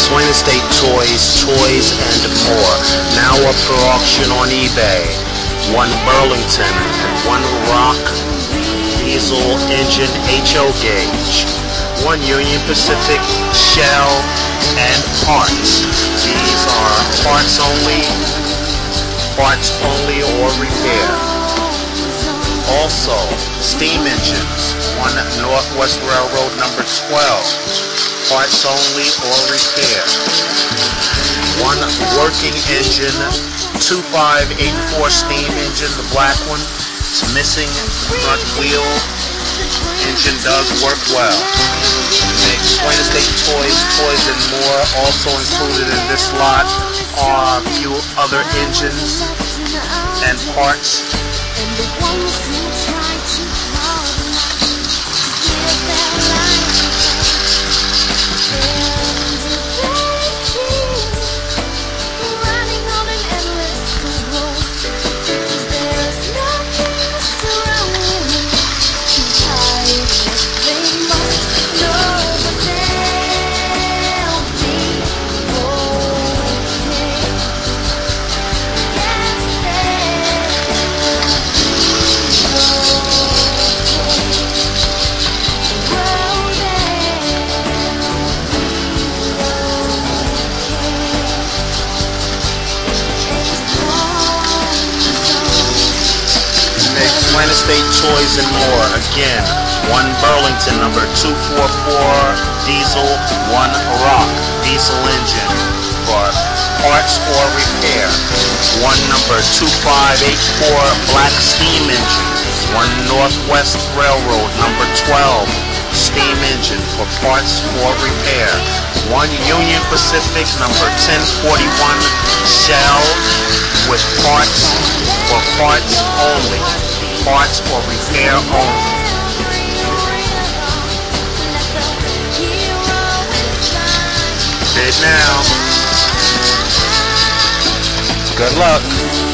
Swing State Toys, toys and more. Now up for auction on eBay. One Burlington and one Rock diesel engine HO gauge. One Union Pacific shell and parts. These are parts only or repair. Also, steam engines. One Northwest Railroad number 12. Parts only or repair. One working engine, 2584 steam engine, the black one. It's missing the front wheel. Engine does work well. Swing State Toys, toys and more. Also included in this lot are a few other engines and parts. Swing State Toys and more. Again, one Burlington number 244 diesel, one Rock diesel engine for parts or repair. One number 2584 black steam engine. One Northwest Railroad number 12 steam engine for parts or repair. One Union Pacific number 1041 shell with parts for parts only. Parts or repair only. Bid now. Good luck.